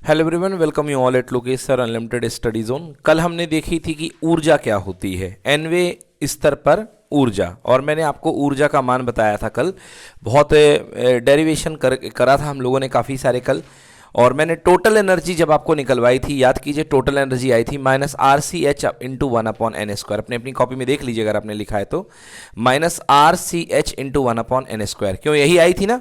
Hello everyone, welcome you all at Lokesh sir unlimited study zone. कल हमने देखी थी कि ऊर्जा क्या होती है, एनवे स्तर पर ऊर्जा, और मैंने आपको ऊर्जा का मान बताया था कल। बहुत डेरिवेशन करा था हम लोगों ने काफ़ी सारे कल। और मैंने टोटल एनर्जी जब आपको निकलवाई थी, याद कीजिए, टोटल एनर्जी आई थी -RCH इंटू 1/n²। अपनी अपनी कॉपी में देख लीजिए अगर आपने लिखा है तो, -RCH इंटू 1/n²। क्यों, यही आई थी ना,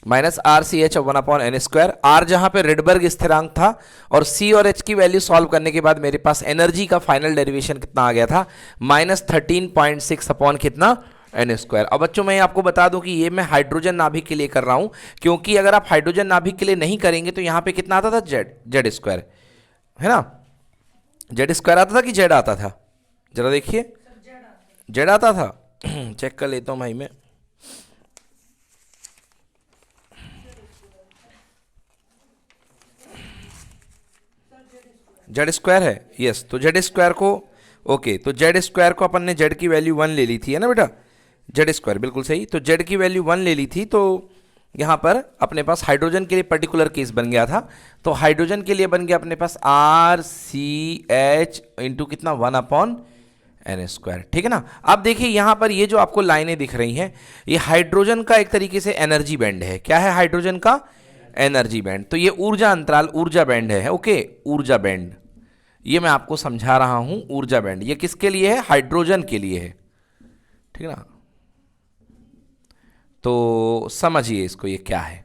-RCH 1/n²। आर जहां पे रेडबर्ग स्थिरांक था, और सी और एच की वैल्यू सॉल्व करने के बाद मेरे पास एनर्जी का फाइनल डेरिवेशन कितना आ गया था, -13.6 अपॉन कितना, n²। अब बच्चों मैं आपको बता दूं कि ये मैं हाइड्रोजन नाभिक के लिए कर रहा हूं, क्योंकि अगर आप हाइड्रोजन नाभिक के लिए नहीं करेंगे तो यहां पे कितना आता था, जेड², है ना। जेड² आता था कि जेड आता था, जरा देखिए, जेड आता था। चेक कर लेता हूं भाई मैं। जेड² है, यस। तो जेड² को, ओके, तो जेड² को अपन ने जेड की वैल्यू 1 ले ली थी, है ना बेटा, जेड², बिल्कुल सही। तो जेड की वैल्यू 1 ले ली थी, तो यहाँ पर अपने पास हाइड्रोजन के लिए पर्टिकुलर केस बन गया था। तो हाइड्रोजन के लिए बन गया अपने पास RCH इंटू कितना, 1/n², ठीक है ना। अब देखिए यहाँ पर ये जो आपको लाइनें दिख रही हैं, ये हाइड्रोजन का एक तरीके से एनर्जी बैंड है। क्या है हाइड्रोजन का एनर्जी बैंड? तो ये ऊर्जा अंतराल, ऊर्जा बैंड है, ओके, ऊर्जा बैंड। ये मैं आपको समझा रहा हूं, ऊर्जा बैंड ये किसके लिए है, हाइड्रोजन के लिए है, ठीक है ना। तो समझिए इसको, ये क्या है।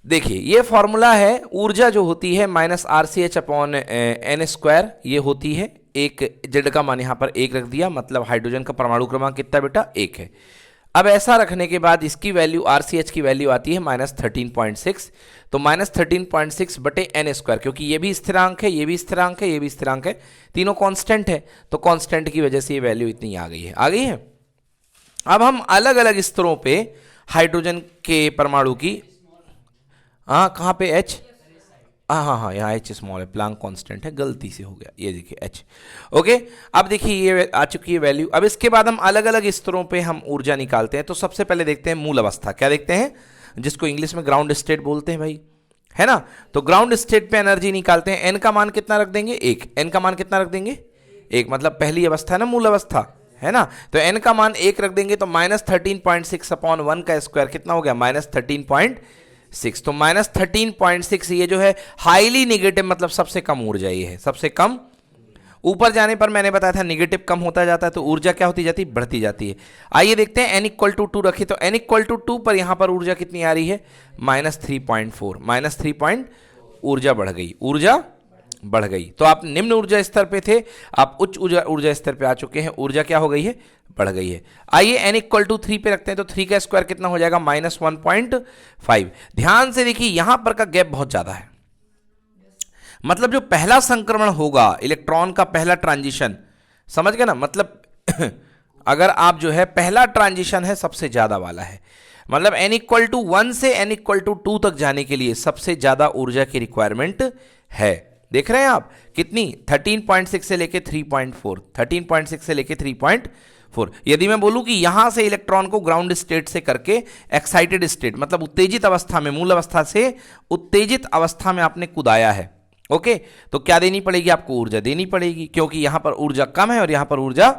देखिए ये फॉर्मूला है, ऊर्जा जो होती है -RCH अपॉन n², ये होती है एक। जेड का मान यहां पर 1 रख दिया, मतलब हाइड्रोजन का परमाणु क्रमांक कितना बेटा, 1 है। अब ऐसा रखने के बाद इसकी वैल्यू, RCH की वैल्यू आती है -13.6। तो -13.6 बटे n², क्योंकि ये भी स्थिरांक है, ये भी स्थिरांक है, ये भी स्थिरांक है, तीनों कांस्टेंट है, तो कांस्टेंट की वजह से ये वैल्यू इतनी आ गई है, आ गई है। अब हम अलग अलग स्तरों पे हाइड्रोजन के परमाणु की, हाँ कहाँ पे H, हाँ हाँ हाँ, यहाँ H स्मॉल है, प्लांक कांस्टेंट है, गलती से हो गया, ये देखिए H, ओके। अब देखिए ये आ चुकी है वैल्यू। अब इसके बाद हम अलग अलग स्तरों पे हम ऊर्जा निकालते हैं। तो सबसे पहले देखते हैं मूल अवस्था, क्या देखते हैं, जिसको इंग्लिश में ग्राउंड स्टेट बोलते हैं भाई, है ना। तो ग्राउंड स्टेट पे एनर्जी निकालते हैं। एन का मान कितना रख देंगे, 1। एन का मान कितना रख देंगे, 1, मतलब पहली अवस्था है ना, मूल अवस्था, है ना। तो एन का मान 1 रख देंगे, तो -13.6 अपॉन 1 का स्क्वायर कितना हो गया, -13.6। तो -13.6 ये जो है हाईली निगेटिव, मतलब सबसे कम ऊर्जा ये है, सबसे कम। ऊपर जाने पर मैंने बताया था निगेटिव कम होता जाता है, तो ऊर्जा क्या होती जाती है, बढ़ती जाती है। आइए देखते हैं n=2 रखी, तो n=2 पर यहां पर ऊर्जा कितनी आ रही है, -3.4, -3 ऊर्जा बढ़ गई, ऊर्जा बढ़ गई। तो आप निम्न ऊर्जा स्तर पे थे, आप उच्च ऊर्जा स्तर पे आ चुके हैं, ऊर्जा क्या हो गई है, बढ़ गई है। आइए n=3 पे रखते हैं, तो 3 का स्क्वायर कितना हो जाएगा, -1.5। ध्यान से देखिए यहां पर का गैप बहुत ज्यादा है, मतलब जो पहला संक्रमण होगा, इलेक्ट्रॉन का पहला ट्रांजिशन, समझ गए ना, मतलब अगर आप जो है पहला ट्रांजिशन है सबसे ज्यादा वाला है, मतलब n=1 से n=2 तक जाने के लिए सबसे ज्यादा ऊर्जा की रिक्वायरमेंट है। देख रहे हैं आप कितनी, 13.6 से लेके 3.4, 13.6 से लेके 3.4। यदि मैं बोलूं कि यहां से इलेक्ट्रॉन को ग्राउंड स्टेट से करके एक्साइटेड स्टेट, मतलब उत्तेजित अवस्था में, मूल अवस्था से उत्तेजित अवस्था में आपने कुदाया है, ओके, तो क्या देनी पड़ेगी आपको, ऊर्जा देनी पड़ेगी, क्योंकि यहां पर ऊर्जा कम है और यहां पर ऊर्जा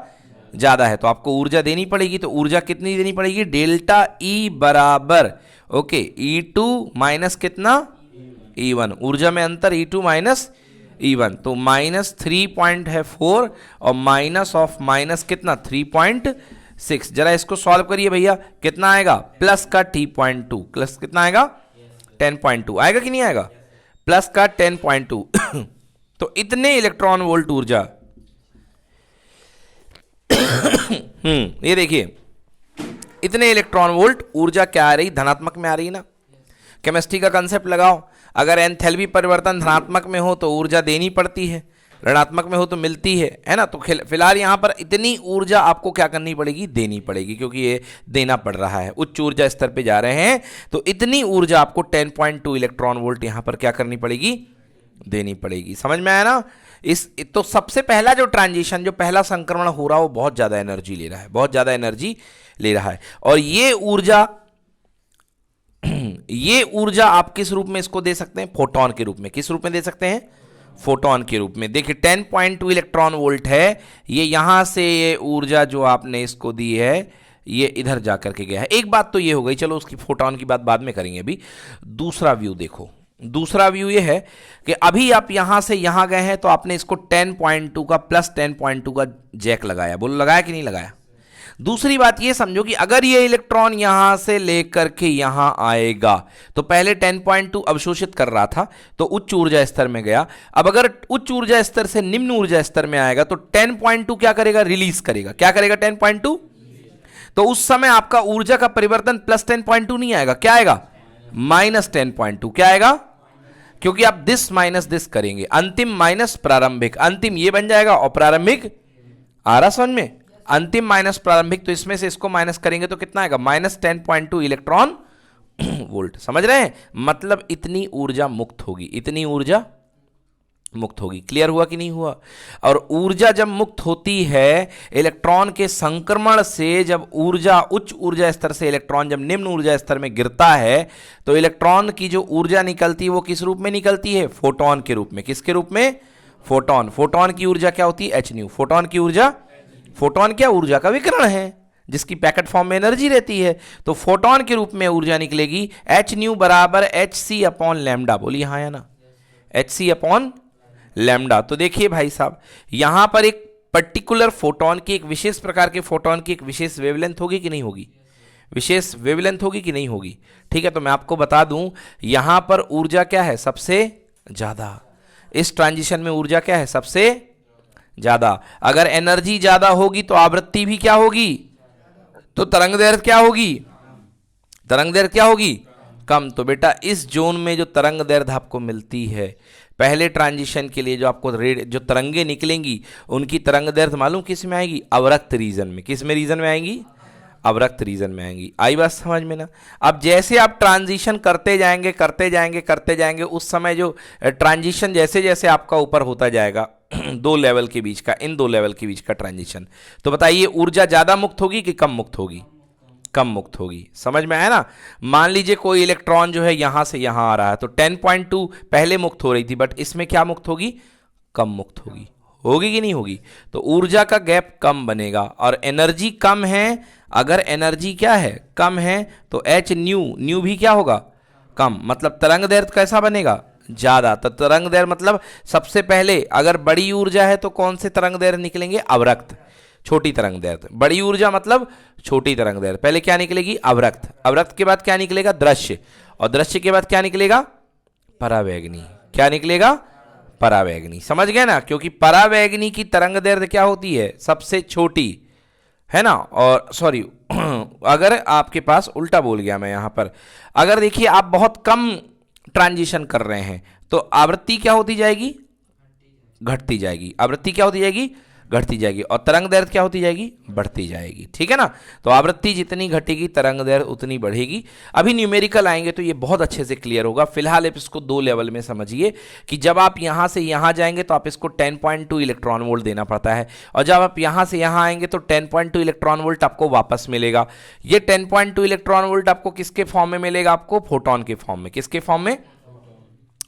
ज्यादा है, तो आपको ऊर्जा देनी पड़ेगी। तो ऊर्जा कितनी देनी पड़ेगी, डेल्टा ई बराबर, ओके, E2 माइनस कितना, E1, ऊर्जा में अंतर E2 माइनस E1, तो -3.4 और माइनस ऑफ माइनस कितना, 3.6। जरा इसको सॉल्व करिए भैया, कितना आएगा, प्लस का T.2, प्लस कितना आएगा, 10.2 आएगा कि नहीं आएगा, प्लस का 10.2। तो इतने इलेक्ट्रॉन वोल्ट ऊर्जा, ये देखिए इतने इलेक्ट्रॉन वोल्ट ऊर्जा क्या आ रही, धनात्मक में आ रही ना। केमिस्ट्री का कंसेप्ट लगाओ, अगर एंथैल्पी परिवर्तन धनात्मक में हो तो ऊर्जा देनी पड़ती है, ऋणात्मक में हो तो मिलती है ना। तो फिलहाल यहां पर इतनी ऊर्जा आपको क्या करनी पड़ेगी, देनी पड़ेगी, क्योंकि ये देना पड़ रहा है, उच्च ऊर्जा स्तर पे जा रहे हैं, तो इतनी ऊर्जा आपको 10.2 इलेक्ट्रॉन वोल्ट यहां पर क्या करनी पड़ेगी, देनी पड़ेगी। समझ में आया ना। इस तो सबसे पहला जो ट्रांजिशन, जो पहला संक्रमण हो रहा है, वो बहुत ज्यादा एनर्जी ले रहा है, बहुत ज्यादा एनर्जी ले रहा है, और ये ऊर्जा ये ऊर्जा आप किस रूप में इसको दे सकते हैं? फोटोन के रूप में। किस रूप में दे सकते हैं? फोटोन के रूप में। देखिए 10.2 इलेक्ट्रॉन वोल्ट है, ये यहां से ये ऊर्जा जो आपने इसको दी है ये इधर जाकर के गया है। एक बात तो ये हो गई, चलो उसकी फोटोन की बात बाद में करेंगे। अभी दूसरा व्यू देखो। दूसरा व्यू ये है कि अभी आप यहां से यहां गए हैं तो आपने इसको 10.2 का प्लस 10.2 का जैक लगाया। बोलो लगाया कि नहीं लगाया? दूसरी बात ये समझो कि अगर ये इलेक्ट्रॉन यहां से लेकर के यहां आएगा तो पहले 10.2 अवशोषित कर रहा था तो उच्च ऊर्जा स्तर में गया। अब अगर उच्च ऊर्जा स्तर से निम्न ऊर्जा स्तर में आएगा तो 10.2 क्या करेगा? रिलीज करेगा। क्या करेगा? 10.2। तो उस समय आपका ऊर्जा का परिवर्तन प्लस 10.2 नहीं आएगा, क्या आएगा? माइनस 10.2। क्या आएगा? क्योंकि आप दिस माइनस दिस करेंगे, अंतिम माइनस प्रारंभिक, अंतिम ये बन जाएगा और प्रारंभिक आ रहा समझ में? अंतिम माइनस प्रारंभिक, तो इसमें से इसको माइनस करेंगे तो कितना आएगा? Minus 10.2 electron volt. समझ रहे हैं? मतलब इतनी ऊर्जा मुक्त होगी, इतनी ऊर्जा मुक्त होगी। क्लियर हुआ कि नहीं हुआ? और ऊर्जा जब मुक्त होती है इलेक्ट्रॉन के संक्रमण से, जब ऊर्जा उच्च ऊर्जा स्तर से इलेक्ट्रॉन जब निम्न ऊर्जा स्तर में गिरता है तो इलेक्ट्रॉन की जो ऊर्जा निकलती है वो किस रूप में निकलती है? फोटोन के रूप में। किसके रूप में? फोटोन। फोटोन की ऊर्जा क्या होती है? H new. फोटोन की ऊर्जा, फोटोन क्या? ऊर्जा का विकिरण है जिसकी पैकेट फॉर्म में एनर्जी रहती है। तो फोटोन के रूप में ऊर्जा निकलेगी एच न्यू बराबर एच सी अपॉन लैम्डा। बोलिए हाँ या ना? H c upon lambda. तो देखिए भाई साहब, यहां पर एक पर्टिकुलर फोटोन की, एक विशेष प्रकार के फोटोन की एक विशेष वेवलेंथ होगी कि नहीं होगी? विशेष वेवलेंथ होगी कि नहीं होगी? ठीक है, तो मैं आपको बता दूं यहां पर ऊर्जा क्या है? सबसे ज्यादा। इस ट्रांजिशन में ऊर्जा क्या है? सबसे ज्यादा। अगर एनर्जी ज्यादा होगी तो आवृत्ति भी क्या होगी? तो तरंग दैर्ध्य क्या होगी? तरंग दैर्ध्य क्या होगी? कम। तो बेटा इस जोन में जो तरंग दैर्ध्य आपको मिलती है पहले ट्रांजिशन के लिए, जो आपको जो तरंगे निकलेंगी उनकी तरंग दैर्ध्य मालूम किस में आएगी? अवरक्त रीजन में। किस में रीजन में आएंगी? अवरक्त रीजन में आएंगी। आई बात समझ में ना? अब जैसे आप ट्रांजिशन करते जाएंगे करते जाएंगे करते जाएंगे, उस समय जो ट्रांजिशन जैसे जैसे आपका ऊपर होता जाएगा दो लेवल के बीच का, इन दो लेवल के बीच का ट्रांजिशन, तो बताइए ऊर्जा ज्यादा मुक्त होगी कि कम मुक्त होगी? कम मुक्त होगी। समझ में आया ना? मान लीजिए कोई इलेक्ट्रॉन जो है यहां से यहां आ रहा है तो 10.2 पहले मुक्त हो रही थी, बट इसमें क्या मुक्त होगी? कम मुक्त होगी। होगी कि नहीं होगी? तो ऊर्जा का गैप कम बनेगा और एनर्जी कम है। अगर एनर्जी क्या है? कम है, तो एच न्यू, न्यू भी क्या होगा? कम। मतलब तरंग दैर्ध्य कैसा बनेगा? ज्यादा। तो तरंग दैर्ध्य मतलब सबसे पहले अगर बड़ी ऊर्जा है तो कौन से तरंग दैर्ध्य निकलेंगे? अवरक्त, छोटी तरंग दैर्ध्य। बड़ी ऊर्जा मतलब छोटी तरंग दैर्ध्य। पहले क्या निकलेगी? अवरक्त। अवरक्त के बाद क्या निकलेगा? दृश्य। और दृश्य के बाद क्या निकलेगा? परावैगनी। क्या निकलेगा? परावैगनी। समझ गए ना? क्योंकि परावैगनी की तरंग दैर्ध्य क्या होती है? सबसे छोटी, है ना? और सॉरी अगर आपके पास उल्टा बोल गया मैं यहां पर, अगर देखिए आप बहुत कम ट्रांजिशन कर रहे हैं तो आवृत्ति क्या होती जाएगी? घटती जाएगी। आवृत्ति क्या होती जाएगी? घटती जाएगी। और तरंग दैर्ध्य क्या होती जाएगी? बढ़ती जाएगी। ठीक है ना? तो आवृत्ति जितनी घटेगी तरंग दैर्ध्य उतनी बढ़ेगी। अभी न्यूमेरिकल आएंगे तो ये बहुत अच्छे से क्लियर होगा। फिलहाल आप इसको दो लेवल में समझिए कि जब आप यहां से यहां जाएंगे तो आप इसको 10.2 इलेक्ट्रॉन वोल्ट देना पड़ता है, और जब आप यहां से यहां आएंगे तो 10.2 इलेक्ट्रॉन वोल्ट आपको वापस मिलेगा। ये 10.2 इलेक्ट्रॉन वोल्ट आपको किसके फॉर्म में मिलेगा? आपको फोटोन के फॉर्म में। किसके फॉर्म में?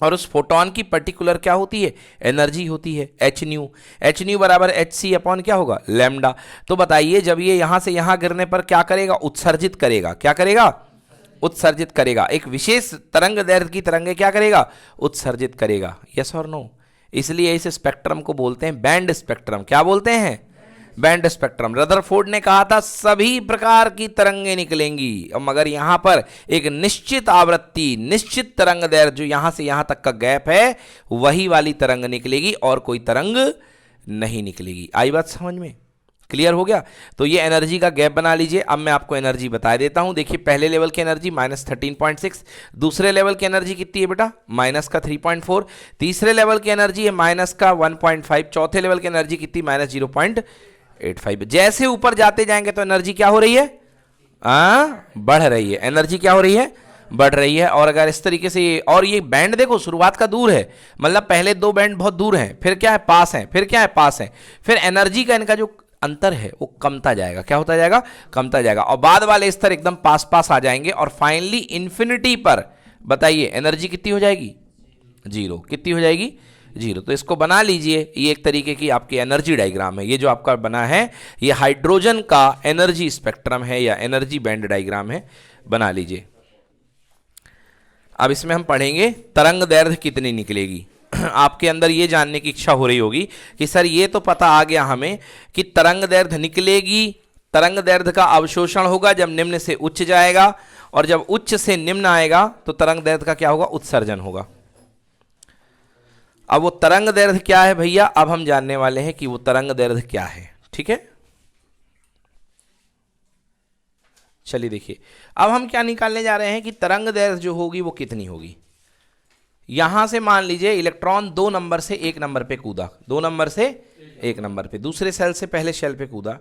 और उस फोटोन की पर्टिकुलर क्या होती है? एनर्जी होती है एच न्यू। एच न्यू बराबर एच सी अपॉन क्या होगा? लैम्डा। तो बताइए जब ये यहां से यहां गिरने पर क्या करेगा? उत्सर्जित करेगा। क्या करेगा? उत्सर्जित करेगा। एक विशेष तरंग दैर्ध्य की तरंगे क्या करेगा? उत्सर्जित करेगा। यस और नो? इसलिए इस स्पेक्ट्रम को बोलते हैं बैंड स्पेक्ट्रम। क्या बोलते हैं? Band spectrum. रदरफोर्ड ने कहा था सभी प्रकार की तरंगें निकलेंगी, मगर यहां पर एक निश्चित आवृत्ति, निश्चित तरंग दैर्ध्य जो यहां से यहां तक का गैप है वही वाली तरंग निकलेगी और कोई तरंग नहीं निकलेगी। आई बात समझ में? क्लियर हो गया? तो ये एनर्जी का गैप बना लीजिए। अब मैं आपको एनर्जी बता देता हूं। देखिए पहले लेवल की एनर्जी -13.6, दूसरे लेवल की एनर्जी कितनी है बेटा? -3.4, तीसरे लेवल की एनर्जी है -1.5, चौथे लेवल की एनर्जी कितनी? -0.85। जैसे ऊपर जाते जाएंगे तो एनर्जी क्या हो रही है? बढ़ रही है। एनर्जी क्या हो रही है? बढ़ रही है। और अगर इस तरीके से और ये बैंड देखो शुरुआत का दूर है, मतलब पहले दो बैंड बहुत दूर हैं, फिर क्या है? पास हैं, फिर क्या है? पास हैं। फिर एनर्जी का इनका जो अंतर है वो कमता जाएगा। क्या होता जाएगा? कमता जाएगा। और बाद वाले स्तर एकदम पास पास आ जाएंगे और फाइनली इन्फिनिटी पर बताइए एनर्जी कितनी हो जाएगी? जीरो। कितनी हो जाएगी? जीरो। तो इसको बना लीजिए, ये एक तरीके की आपकी एनर्जी डायग्राम है। ये जो आपका बना है ये हाइड्रोजन का एनर्जी स्पेक्ट्रम है या एनर्जी बैंड डायग्राम है, बना लीजिए। अब इसमें हम पढ़ेंगे तरंग दैर्ध्य कितनी निकलेगी। आपके अंदर ये जानने की इच्छा हो रही होगी कि सर ये तो पता आ गया हमें कि तरंग दैर्ध्य निकलेगी, तरंग दैर्ध्य का अवशोषण होगा जब निम्न से उच्च जाएगा, और जब उच्च से निम्न आएगा तो तरंग दैर्ध्य का क्या होगा? उत्सर्जन होगा। अब वो तरंग दैर्ध्य क्या है भैया? अब हम जानने वाले हैं कि वो तरंग दैर्ध्य क्या है। ठीक है, चलिए देखिए, अब हम क्या निकालने जा रहे हैं कि तरंग दैर्ध्य जो होगी वो कितनी होगी। यहां से मान लीजिए इलेक्ट्रॉन 2 नंबर से 1 नंबर पे कूदा, 2 नंबर से 1 नंबर पे, दूसरे सेल से पहले शेल पे कूदा,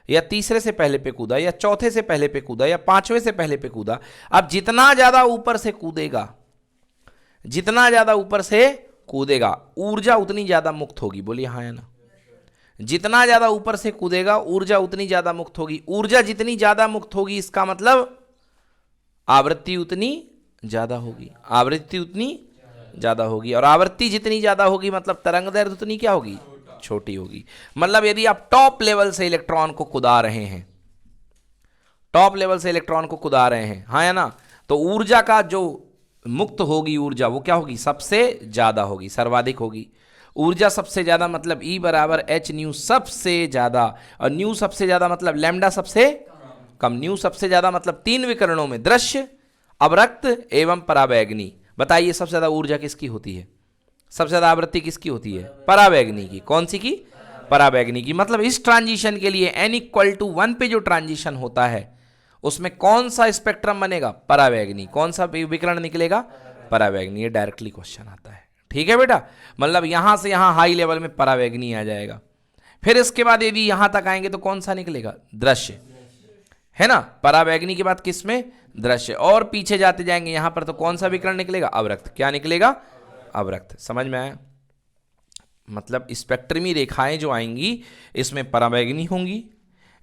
या तीसरे से पहले पे कूदा, या चौथे से पहले पे कूदा, या पांचवें से पहले पे कूदा। अब जितना ज्यादा ऊपर से कूदेगा, जितना ज्यादा ऊपर से कूदेगा, ऊर्जा उतनी ज्यादा मुक्त होगी। बोलिए हाँ या ना? जितना ज्यादा ऊपर से कूदेगा ऊर्जा उतनी ज्यादा मुक्त होगी। ऊर्जा जितनी ज्यादा मुक्त होगी इसका मतलब आवृत्ति उतनी ज्यादा होगी, आवृत्ति उतनी ज्यादा होगी, और आवृत्ति जितनी ज्यादा होगी मतलब तरंग दैर्ध्य उतनी क्या होगी? छोटी होगी। मतलब यदि आप टॉप लेवल से इलेक्ट्रॉन को कुदा रहे हैं, टॉप लेवल से इलेक्ट्रॉन को कुदा रहे हैं, हाँ या ना, तो ऊर्जा का जो मुक्त होगी ऊर्जा वो क्या होगी? सबसे ज्यादा होगी, सर्वाधिक होगी। ऊर्जा सबसे ज्यादा मतलब E बराबर एच न्यू, सबसे ज्यादा, और न्यू सबसे ज्यादा मतलब लैम्डा सबसे कम। न्यू सबसे ज्यादा मतलब 3 विकरणों में दृश्य, अवरक्त एवं परावैगनी। बताइए सबसे ज्यादा ऊर्जा किसकी होती है? सबसे ज्यादा आवृत्ति किसकी होती है? परावैगनी की। कौन सी की? परावैगनी की। मतलब इस ट्रांजिशन के लिए n=1 पे जो ट्रांजिशन होता है उसमें कौन सा स्पेक्ट्रम बनेगा? परावैगनी। कौन सा विकिरण निकलेगा? परावैगनी। ये डायरेक्टली क्वेश्चन आता है। ठीक है बेटा, मतलब यहां से यहां हाई लेवल में परावैगनी आ जाएगा। फिर इसके बाद यदि यहां तक आएंगे तो कौन सा निकलेगा? दृश्य, है ना? परावैगनी के बाद किसमें? दृश्य। और पीछे जाते जाएंगे यहां पर तो कौन सा विकिरण निकलेगा? अवरक्त। क्या निकलेगा? अवरक्त। समझ में आया? मतलब स्पेक्ट्रमी रेखाएं जो आएंगी इसमें परावैगनी होंगी,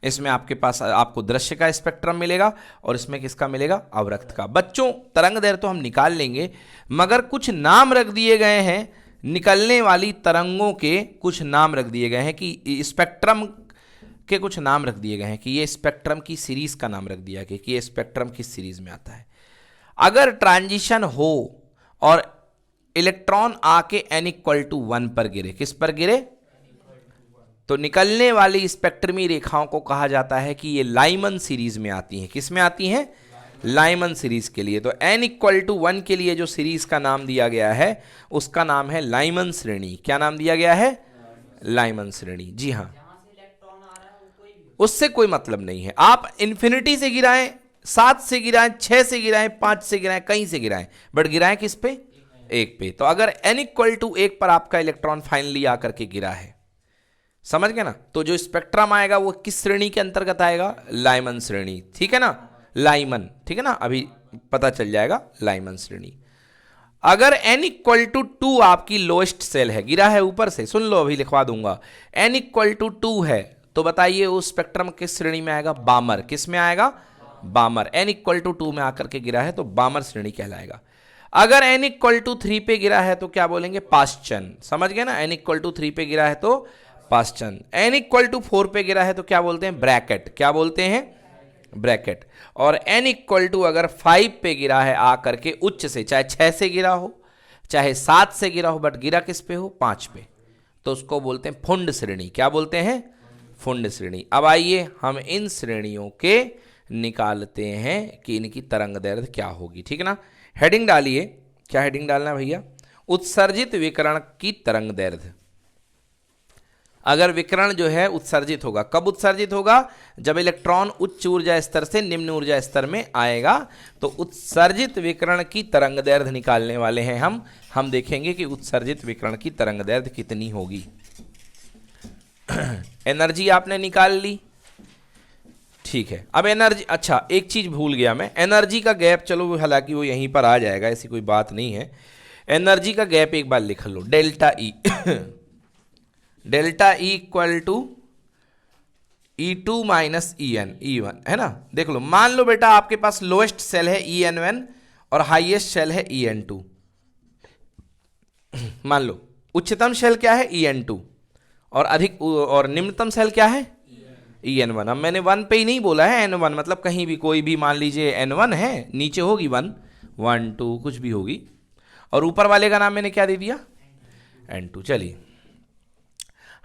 इसमें आपके पास आपको दृश्य का स्पेक्ट्रम मिलेगा, और इसमें किसका मिलेगा? अवरक्त का। बच्चों तरंग दैर्ध्य तो हम निकाल लेंगे, मगर कुछ नाम रख दिए गए हैं, निकलने वाली तरंगों के कुछ नाम रख दिए गए हैं, कि स्पेक्ट्रम के कुछ नाम रख दिए गए हैं, कि ये स्पेक्ट्रम की सीरीज का नाम रख दिया गया कि ये स्पेक्ट्रम किस सीरीज में आता है। अगर ट्रांजिशन हो और इलेक्ट्रॉन आके n=1 पर गिरे, किस पर गिरे? तो निकलने वाली स्पेक्ट्रमी रेखाओं को कहा जाता है कि ये लाइमन सीरीज में आती हैं। किस में आती हैं? लाइमन सीरीज के लिए। तो n=1 के लिए जो सीरीज का नाम दिया गया है उसका नाम है लाइमन श्रेणी। क्या नाम दिया गया है? लाइमन श्रेणी। जी हाँ, उससे कोई मतलब नहीं है। आप इन्फिनिटी से गिराएं, 7 से गिराएं, 6 से गिराएं, 5 से गिराएं, कहीं से गिराएं, बट गिराएं किस पे? 1 पे। तो अगर n=1 पर आपका इलेक्ट्रॉन फाइनली आकर के गिरा है, समझ गए ना, तो जो स्पेक्ट्रम आएगा वो किस श्रेणी के अंतर्गत आएगा? लाइमन श्रेणी। ठीक है ना? लाइमन। ठीक है ना? अभी पता चल जाएगा लाइमन श्रेणी। अगर n=2 आपकी लोएस्ट सेल है, गिरा है ऊपर से, सुन लो अभी लिखवा दूंगा, n=2 है तो बताइए उस स्पेक्ट्रम किस श्रेणी में आएगा? बामर। किस में आएगा? बामर। n=2 में आकर के गिरा है तो बामर श्रेणी कहलाएगा। अगर n=3 पे गिरा है तो क्या बोलेंगे? पाश्चन। समझ गए ना? n=3 पे गिरा है तो पाश्चन। n=4 पे गिरा है तो क्या बोलते हैं? ब्रैकेट। क्या बोलते हैं? ब्रैकेट। और n=अगर 5 पे गिरा है आकर के उच्च से, चाहे 6 से गिरा हो चाहे 7 से गिरा हो, बट गिरा किस पे हो? 5 पे, तो उसको बोलते हैं फुंड श्रेणी। क्या बोलते हैं? फुंड श्रेणी। अब आइए हम इन श्रेणियों के निकालते हैं कि इनकी तरंग दैर्ध्य क्या होगी। ठीक है ना? हेडिंग डालिए। क्या हेडिंग डालना है भैया? उत्सर्जित विकिरण की तरंग दैर्ध्य। अगर विकिरण जो है उत्सर्जित होगा, कब उत्सर्जित होगा? जब इलेक्ट्रॉन उच्च ऊर्जा स्तर से निम्न ऊर्जा स्तर में आएगा, तो उत्सर्जित विकिरण की तरंग दैर्ध्य निकालने वाले हैं हम देखेंगे कि उत्सर्जित विकिरण की तरंग दैर्ध्य कितनी होगी। एनर्जी आपने निकाल ली, ठीक है। अब एनर्जी, अच्छा एक चीज भूल गया मैं, एनर्जी का गैप, चलो हालांकि वो यहीं पर आ जाएगा, ऐसी कोई बात नहीं है। एनर्जी का गैप एक बार लिख लो, delta E. Delta E equal to E2 minus E1 है ना। देख लो, मान लो बेटा आपके पास लोएस्ट सेल है En1 और हाईएस्ट सेल है En2। मान लो उच्चतम सेल क्या है En2 और निम्नतम सेल क्या है En1। अब मैंने 1 पे ही नहीं बोला है, N1 मतलब कहीं भी कोई भी मान लीजिए N1 है, नीचे होगी 1 1 2 कुछ भी होगी, और ऊपर वाले का नाम मैंने क्या दे दिया N2। चलिए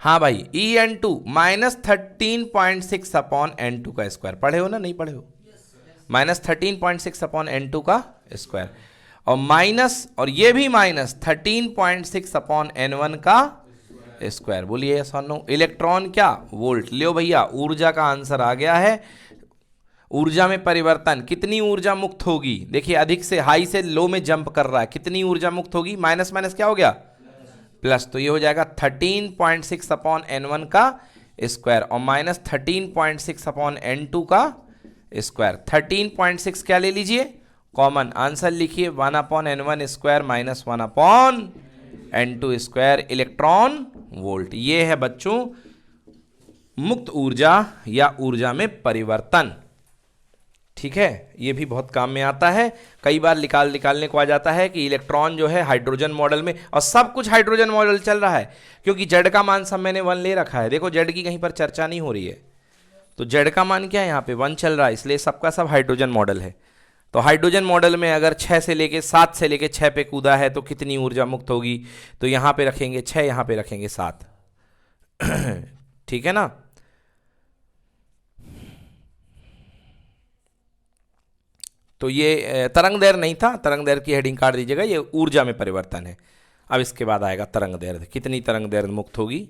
हाँ भाई, En2 माइनस 13.6 अपॉन N2 का स्क्वायर, पढ़े हो ना, नहीं पढ़े हो? माइनस 13.6 अपॉन N2 का स्क्वायर, और माइनस, और ये भी माइनस 13.6 अपॉन N1 का स्क्वायर। बोलिए यस और नो। इलेक्ट्रॉन क्या वोल्ट। लियो भैया, ऊर्जा का आंसर आ गया है। ऊर्जा में परिवर्तन, कितनी ऊर्जा मुक्त होगी? देखिए अधिक से हाई से लो में जंप कर रहा है, कितनी ऊर्जा मुक्त होगी? माइनस माइनस क्या हो गया प्लस, तो ये हो जाएगा 13.6 अपॉन N1 का स्क्वायर और माइनस 13.6 अपॉन N2 का स्क्वायर। 13.6 क्या ले लीजिए कॉमन, आंसर लिखिए 1 upon N1 square minus 1 upon N2 square electron volt. ये है बच्चों मुक्त ऊर्जा या ऊर्जा में परिवर्तन। ठीक है, ये भी बहुत काम में आता है। कई बार निकालने को आ जाता है कि इलेक्ट्रॉन जो है हाइड्रोजन मॉडल में, और सब कुछ हाइड्रोजन मॉडल चल रहा है क्योंकि जेड का मान सब मैंने 1 ले रखा है। देखो जेड की कहीं पर चर्चा नहीं हो रही है, तो जेड का मान क्या है यहाँ पे 1 चल रहा है, इसलिए सबका सब हाइड्रोजन मॉडल है। तो हाइड्रोजन मॉडल में अगर 6 से लेके 7 से लेके 6 पे कूदा है तो कितनी ऊर्जा मुक्त होगी? तो यहाँ पे रखेंगे 6, यहाँ पे रखेंगे 7। ठीक है ना। तो ये तरंग दैर्ध्य नहीं था, तरंग दैर्ध्य की हेडिंग काट दीजिएगा, ये ऊर्जा में परिवर्तन है। अब इसके बाद आएगा तरंग दैर्ध्य, कितनी तरंग दैर्ध्य मुक्त होगी?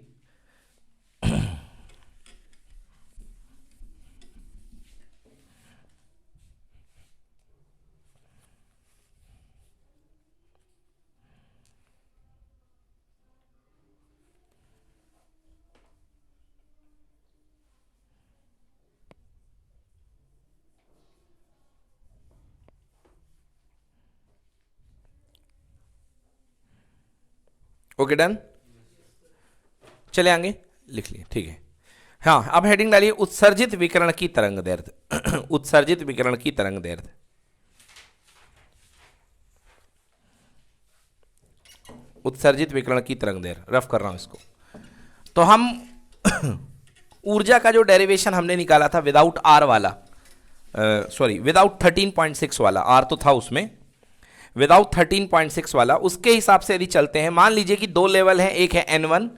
ओके डन, चले आगे लिख लिए। ठीक है, हाँ अब हेडिंग डालिए उत्सर्जित विकिरण की तरंग दैर्ध्य। उत्सर्जित विकिरण की तरंग दैर्ध्य, उत्सर्जित विकिरण की तरंग दैर्ध्य, रफ कर रहा हूं इसको। तो हम ऊर्जा का जो डेरिवेशन हमने निकाला था विदाउट आर वाला, सॉरी विदाउट 13.6 वाला, आर तो था उसमें, विदाउट 13.6 वाला, उसके हिसाब से यदि चलते हैं, मान लीजिए कि 2 लेवल हैं, एक है N1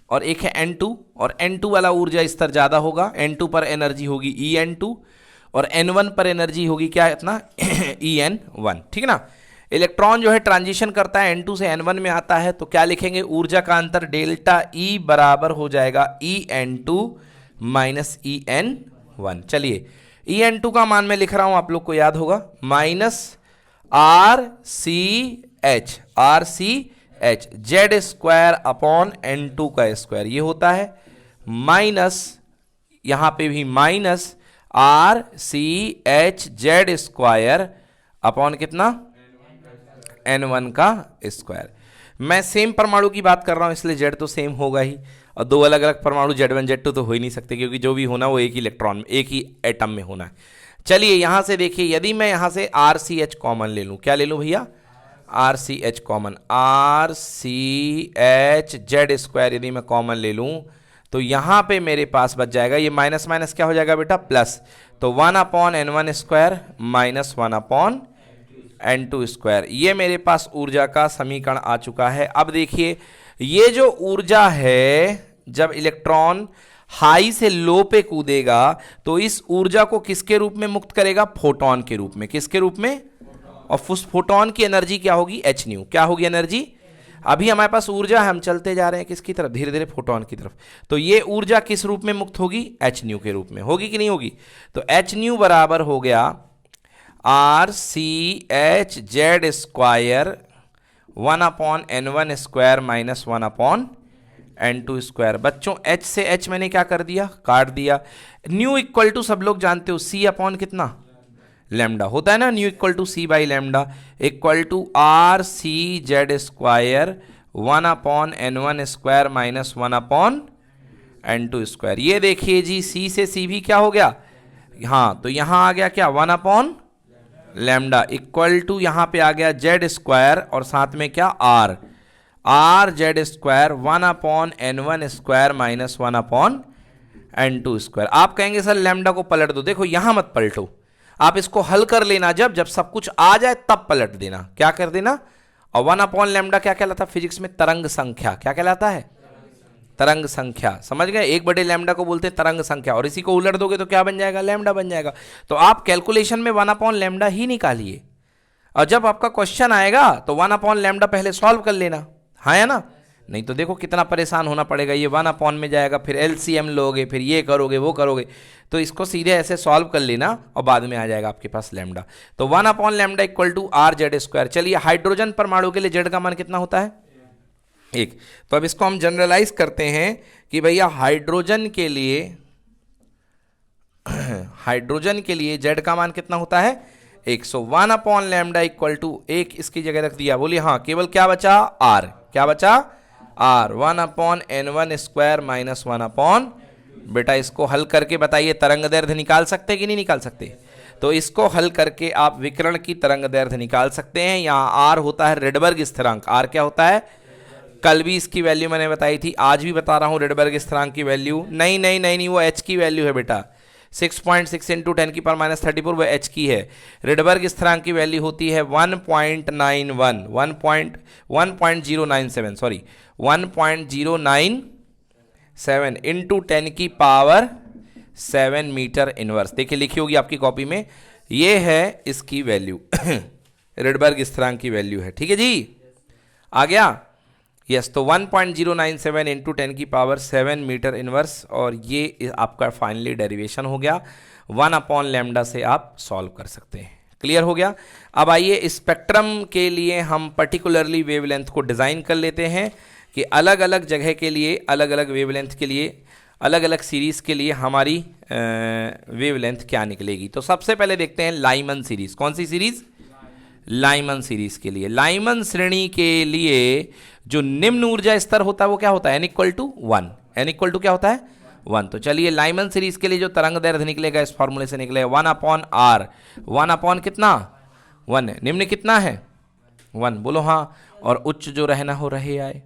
और एक है N2, और N2 वाला ऊर्जा स्तर ज़्यादा होगा, N2 पर एनर्जी होगी En2 और N1 पर एनर्जी होगी क्या इतना En1। ठीक ना। इलेक्ट्रॉन जो है ट्रांजिशन करता है N2 से N1 में आता है, तो क्या लिखेंगे? ऊर्जा का अंतर डेल्टा E बराबर हो जाएगा En2 माइनस En1। चलिए En2 का मान मैं लिख रहा हूं, आप लोग को याद होगा, minus RCH Z square upon N2 का स्क्वायर, ये होता है माइनस, यहां पे भी minus RCH Z square upon कितना N1 का स्क्वायर। मैं सेम परमाणु की बात कर रहा हूं इसलिए जेड तो सेम होगा ही, और 2 अलग अलग परमाणु Z1 Z2 तो हो ही नहीं सकते, क्योंकि जो भी होना वो एक ही इलेक्ट्रॉन, एक ही एटम में होना है। चलिए यहां से देखिए, यदि मैं यहां से RCH कॉमन ले लूं, क्या ले लूं भैया? RCH common, RCH Z square यदि मैं कॉमन ले लूं, तो यहां पे मेरे पास बच जाएगा, ये माइनस माइनस क्या हो जाएगा बेटा प्लस, तो 1 upon N1 square minus 1 upon N2 square. ये मेरे पास ऊर्जा का समीकरण आ चुका है। अब देखिए ये जो ऊर्जा है, जब इलेक्ट्रॉन हाई से लो पे कूदेगा तो इस ऊर्जा को किसके रूप में मुक्त करेगा? फोटोन के रूप में। किसके रूप में? और उस फोटोन की एनर्जी क्या होगी? H new. क्या होगी एनर्जी? अभी हमारे पास ऊर्जा है, हम चलते जा रहे हैं किसकी तरफ? धीरे धीरे फोटोन की तरफ। तो ये ऊर्जा किस रूप में मुक्त होगी? एच न्यू के रूप में। होगी कि नहीं होगी? तो एच न्यू बराबर हो गया RCH Z square 1 upon N1 square minus 1 upon N2 square. बच्चों H से H मैंने क्या कर दिया? काट दिया। न्यू इक्वल टू सब लोग जानते हो C अपॉन कितना? लैम्डा होता है ना, nu equal to C by lambda equal to RCZ square 1 upon N1 square minus 1 upon n2 square. ये देखिए जी c से c भी क्या हो गया, हाँ तो यहां आ गया क्या 1 अपॉन लैम्डा इक्वल टू यहां पे आ गया जेड स्क्वायर और साथ में क्या are Z square 1 upon n1 square minus 1 upon n2 square. आप कहेंगे सर लैम्डा को पलट दो, देखो यहां मत पलटो, आप इसको हल कर लेना, जब सब कुछ आ जाए तब पलट देना, क्या कर देना। और 1 अपॉन लैम्डा क्या कहलाता है फिजिक्स में, तरंग संख्या, क्या कहलाता है, तरंग संख्या, समझ गए। 1 लैम्डा को बोलते हैं तरंग संख्या, और इसी को उलट दोगे तो क्या बन जाएगा, लैम्डा बन जाएगा। तो आप कैलकुलेशन में 1 अपॉन लैम्डा ही निकालिए, और जब आपका क्वेश्चन आएगा तो 1 अपॉन लैम्डा पहले सॉल्व कर लेना, हाँ या ना। नहीं तो देखो कितना परेशान होना पड़ेगा, ये 1 अपॉन में जाएगा, फिर एलसीएम लोगे, फिर ये करोगे वो करोगे। तो इसको सीधे ऐसे सॉल्व कर लेना और बाद में आ जाएगा आपके पास लैम्डा। तो 1 upon lambda equal to R Z square. चलिए हाइड्रोजन परमाणु के लिए जेड का मान कितना होता है, 1। तो अब इसको हम जनरलाइज करते हैं कि भैया हाइड्रोजन के लिए जेड का मान कितना होता है, 1। सो 1 अपॉन लैम्डा इक्वल टू 1 इसकी जगह रख दिया। बोलिए हाँ, केवल क्या बचा आर, क्या बचा R 1 upon n1 square minus 1 upon, बेटा इसको हल करके बताइए तरंग दैर्ध्य निकाल सकते कि नहीं निकाल सकते। तो इसको हल करके आप विकिरण की तरंग दैर्ध्य निकाल सकते हैं। यहाँ आर होता है रेडबर्ग स्थिरांक, आर क्या होता है, कल भी इसकी वैल्यू मैंने बताई थी, आज भी बता रहा हूँ रेडबर्ग स्थिरांक की वैल्यू नहीं, वो एच की वैल्यू है बेटा, 6.6 इंटू 10⁻34 वो एच की है। रेडबर्ग स्थिरांक की वैल्यू होती है 1.097 इंटू 10⁻7 मीटर इनवर्स। देखिए लिखी होगी आपकी कॉपी में, ये है इसकी वैल्यू रेडबर्ग स्थिरांक की वैल्यू है, ठीक है जी, आ गया। यस, तो 1.097 इंटू 10⁻7 मीटर इनवर्स, और ये आपका फाइनली डेरिवेशन हो गया। 1 अपॉन लैम्डा से आप सॉल्व कर सकते हैं। क्लियर हो गया। अब आइए स्पेक्ट्रम के लिए हम पर्टिकुलरली वेवलेंथ को डिज़ाइन कर लेते हैं कि अलग अलग जगह के लिए, अलग अलग वेवलेंथ के लिए, अलग अलग सीरीज़ के लिए हमारी वेवलेंथ क्या निकलेगी। तो सबसे पहले देखते हैं लाइमन सीरीज़। कौन सी सीरीज़, लाइमन सीरीज़ के लिए। लाइमन श्रेणी के लिए जो निम्न ऊर्जा स्तर होता है वो क्या होता है, n equal to 1, n equal to क्या होता है 1। तो चलिए लाइमन सीरीज के लिए जो तरंग दैर्ध्य निकलेगा इस फॉर्मूले से निकलेगा 1 अपॉन आर, 1 अपॉन कितना 1, निम्न कितना है 1, बोलो हाँ, और उच्च जो रहना हो रहे आए,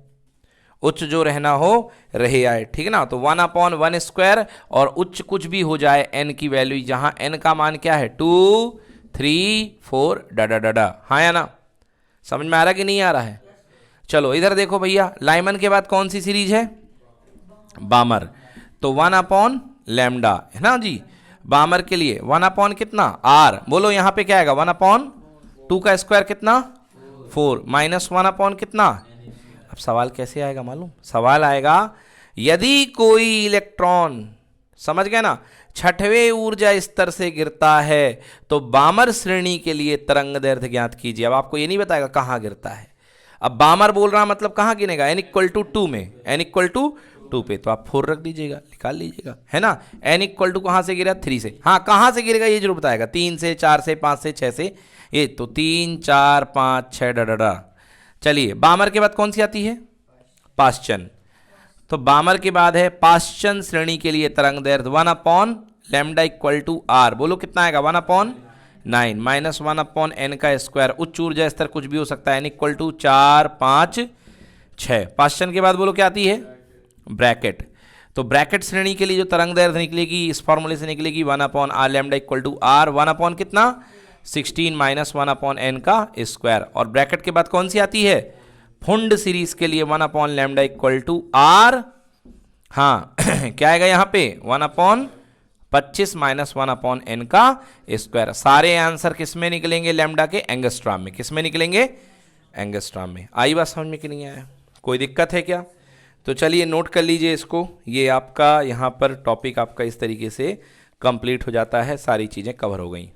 उच्च जो रहना हो रहे आए, ठीक है ना। तो 1 अपॉन 1 स्क्वायर, और उच्च कुछ भी हो जाए n की वैल्यू, जहां n का मान क्या है 2 3 4 डा, हाँ या ना, समझ में आ रहा कि नहीं आ रहा है। चलो इधर देखो भैया, लाइमन के बाद कौन सी सीरीज है, बामर। तो 1 अपॉन लैम्डा है ना जी, बामर के लिए 1 अपॉन कितना आर, बोलो यहाँ पे क्या आएगा 1 अपॉन 2 का स्क्वायर कितना 4 माइनस 1 अपॉन कितना। अब सवाल कैसे आएगा मालूम, सवाल आएगा यदि कोई इलेक्ट्रॉन, समझ गए ना, छठवें ऊर्जा स्तर से गिरता है तो बामर श्रेणी के लिए तरंग दैर्ध्य ज्ञात कीजिए। अब आपको ये नहीं बताएगा कहाँ गिरता है, अब बामर बोल रहा मतलब कहाँ गिनेगा, n इक्वल टू 2 में, n इक्वल टू 2 पे, तो आप 4 रख दीजिएगा, निकाल लीजिएगा, है ना। n इक्वल टू कहाँ से गिरा 3 से, हाँ कहाँ से गिरेगा ये जरूर बताएगा, 3 से 4 से 5 से 6 से, ये तो 3 4 5 6 डा। चलिए बामर के बाद कौन सी आती है, पाश्चन। तो बामर के बाद है पाश्चन श्रेणी के लिए तरंग दैर्ध्य 1 upon lambda equal to R, बोलो कितना आएगा 1 अपॉन 9 माइनस 1 अपॉन n का स्क्वायर, उच्च ऊर्जा स्तर कुछ भी हो सकता है, n इक्वल टू 4 5 6। पाश्चन के बाद बोलो क्या आती है, ब्रैकेट। तो ब्रैकेट श्रेणी के लिए जो तरंग दैर्ध्य निकलेगी इस फॉर्मूले से निकलेगी 1 upon R lambda equal to R, 1 upon कितना 16 माइनस 1 अपॉन n का स्क्वायर। और ब्रैकेट के बाद कौन सी आती है, फुंड सीरीज के लिए 1 upon lambda equal to R, हाँ क्या आएगा यहाँ पे 1 अपॉन 25 माइनस 1 अपॉन n का स्क्वायर। सारे आंसर किस में निकलेंगे, लैम्डा के एंगस्ट्रॉम में। किस में निकलेंगे, एंगस्ट्रॉम में। आई बात समझ में कि नहीं आया, कोई दिक्कत है क्या। तो चलिए नोट कर लीजिए इसको, ये आपका यहाँ पर टॉपिक आपका इस तरीके से कंप्लीट हो जाता है, सारी चीज़ें कवर हो गई।